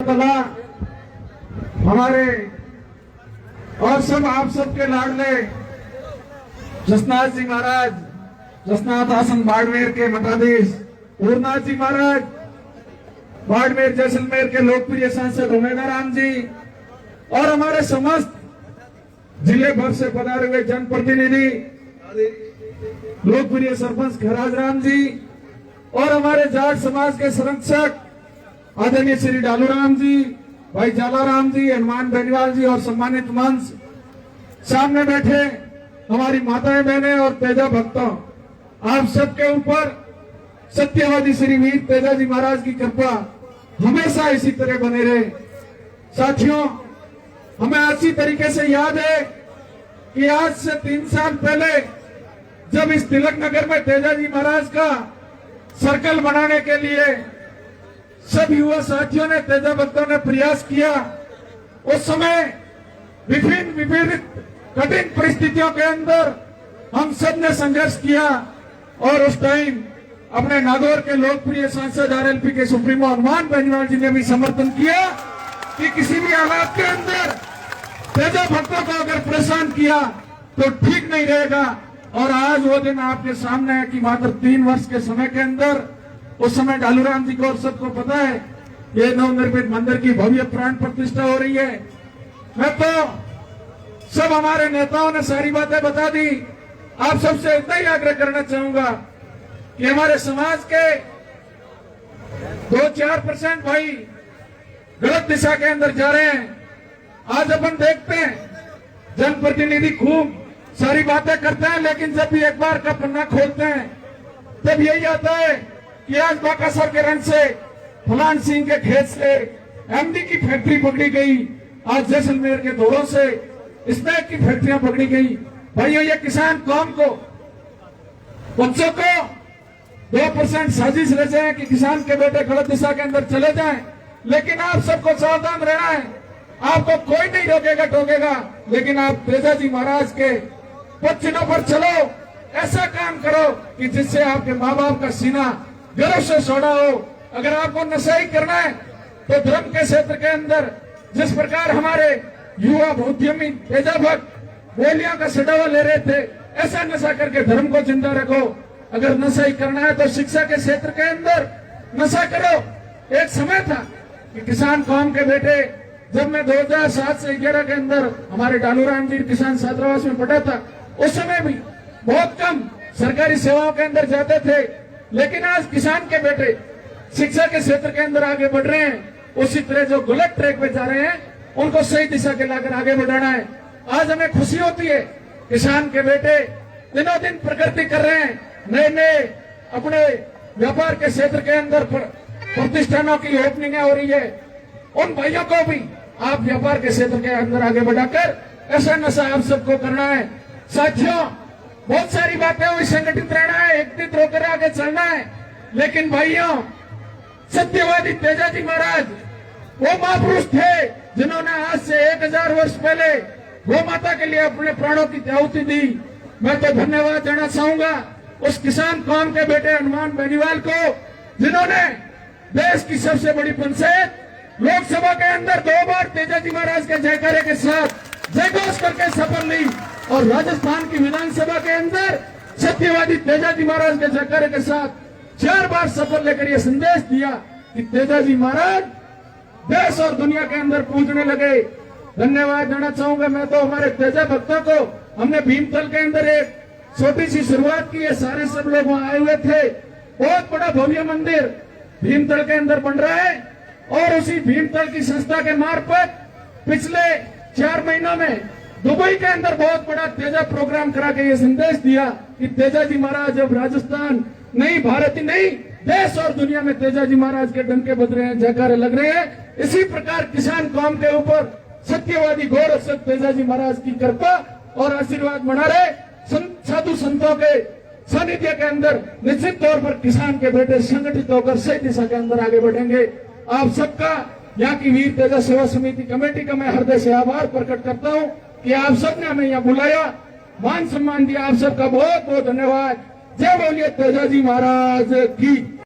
तला हमारे और सब आप सबके लाडले जसनाथ जी महाराज, जसनाथ आसन बाड़मेर के मठाधीश, पूर्णनाथ जी महाराज, बाड़मेर जैसलमेर के लोकप्रिय सांसद उमेदा राम जी और हमारे समस्त जिले भर से पधारे हुए जनप्रतिनिधि लोकप्रिय सरपंच खराज राम जी और हमारे जाट समाज के संरक्षक आदरणीय श्री डालूराम जी, भाई जालाराम जी, हनुमान बेनीवाल जी और सम्मानित मंच सामने बैठे हमारी माताएं बहनें और तेजा भक्तों, आप सबके ऊपर सत्यवादी श्री वीर तेजा जी महाराज की कृपा हमेशा इसी तरह बने रहे। साथियों, हमें अच्छी तरीके से याद है कि आज से 3 साल पहले जब इस तिलक नगर में तेजा जी महाराज का सर्कल बनाने के लिए सब युवा साथियों ने, तेजा भक्तों ने प्रयास किया, उस समय विभिन्न कठिन परिस्थितियों के अंदर हम सब ने संघर्ष किया और उस टाइम अपने नागौर के लोकप्रिय सांसद आरएलपी के सुप्रीमो हनुमान बेनीवाल जी ने भी समर्थन किया कि किसी भी हालात के अंदर तेजा भक्तों को अगर परेशान किया तो ठीक नहीं रहेगा। और आज वो दिन आपके सामने है कि मात्र 3 वर्ष के समय के अंदर, उस समय डालूराम जी को और सबको पता है, ये नवनिर्मित मंदिर की भव्य प्राण प्रतिष्ठा हो रही है। मैं तो सब हमारे नेताओं ने सारी बातें बता दी। आप सबसे इतना ही आग्रह करना चाहूंगा कि हमारे समाज के 2-4% भाई गलत दिशा के अंदर जा रहे हैं। आज अपन देखते हैं जनप्रतिनिधि खूब सारी बातें करते हैं, लेकिन जब भी एक बार का पन्ना खोलते हैं तब यही आता है कि आज बाकासर के रन से, फलान सिंह के खेत से एमडी की फैक्ट्री पकड़ी गई, आज जैसलमेर के दौरों से स्नैक की फैक्ट्रियां पकड़ी गई। भाइयों, ये किसान कौम को, बच्चों को 2% साजिश रचे हैं कि किसान के बेटे गलत दिशा के अंदर चले जाएं, लेकिन आप सबको सावधान रहना है। आपको कोई नहीं रोकेगा टोकेगा, लेकिन आप तेजा जी महाराज के पद पर चलो, ऐसा काम करो कि जिससे आपके माँ बाप का सीना गर्व से सोना हो। अगर आपको नशा ही करना है तो धर्म के क्षेत्र के अंदर जिस प्रकार हमारे युवा उद्यमी तेजा भक्त गोलियां का सटावा ले रहे थे, ऐसा नशा करके धर्म को जिंदा रखो। अगर नशा ही करना है तो शिक्षा के क्षेत्र के अंदर नशा करो। एक समय था कि किसान कौम के बेटे, जब मैं 2007 से 11 के अंदर हमारे डालूराम जी किसान छात्रावास में पढ़ा था, उस समय भी बहुत कम सरकारी सेवाओं के अंदर जाते थे, लेकिन आज किसान के बेटे शिक्षा के क्षेत्र के अंदर आगे बढ़ रहे हैं। उसी तरह जो गलत ट्रैक पे जा रहे हैं उनको सही दिशा के लाकर आगे बढ़ाना है। आज हमें खुशी होती है, किसान के बेटे दिनों दिन प्रगति कर रहे हैं, नए अपने व्यापार के क्षेत्र के अंदर प्रतिष्ठानों की ओपनिंग हो रही है। उन भाइयों को भी आप व्यापार के क्षेत्र के अंदर आगे बढ़ाकर ऐसा नशा आप सबको करना है। साथियों, बहुत सारी बातें हुई, संगठित रहना है, एकत्रित होकर आगे चलना है। लेकिन भाइयों, सत्यवादी तेजा जी महाराज वो महापुरुष थे जिन्होंने आज से 1000 वर्ष पहले गौ माता के लिए अपने प्राणों की आहुति दी। मैं तो धन्यवाद देना चाहूंगा उस किसान कौम के बेटे हनुमान बेनीवाल को, जिन्होंने देश की सबसे बड़ी पंचायत लोकसभा के अंदर 2 बार तेजा जी महाराज के जयकारे के साथ जयघोष करके शपथ ली, और राजस्थान की विधानसभा के अंदर सत्यवादी तेजा जी महाराज के जयकारे के साथ 4 बार शपथ लेकर यह संदेश दिया कि तेजा जी महाराज देश और दुनिया के अंदर पहुंचने लगे। धन्यवाद देना चाहूंगा मैं तो हमारे तेजा भक्तों को। हमने भीमतल के अंदर एक छोटी सी शुरुआत की है, सारे सब लोग वहां आए हुए थे। बहुत बड़ा भव्य मंदिर भीमतल के अंदर बन रहा है, और उसी भीमतल की संस्था के मार्फत पिछले 4 महीनों में दुबई के अंदर बहुत बड़ा तेजा प्रोग्राम करा के ये संदेश दिया कि तेजा जी महाराज अब राजस्थान नहीं, भारत ही नहीं, देश और दुनिया में तेजा जी महाराज के डंके बज रहे हैं, जयकारे लग रहे हैं। इसी प्रकार किसान कौम के ऊपर सत्यवादी गौरव से तेजा जी महाराज की कृपा और आशीर्वाद बना रहे। साधु संतों के सानिध्य के अंदर निश्चित तौर पर किसान के बेटे संगठित होकर सही दिशा के अंदर आगे बढ़ेंगे। आप सबका यहाँ की वीर तेजा सेवा समिति कमेटी का मैं हृदय से आभार प्रकट करता हूँ कि आप सबने हमें यहाँ बुलाया, मान सम्मान दिया। आप सबका बहुत बहुत धन्यवाद। जय बोलिए तेजा जी महाराज की।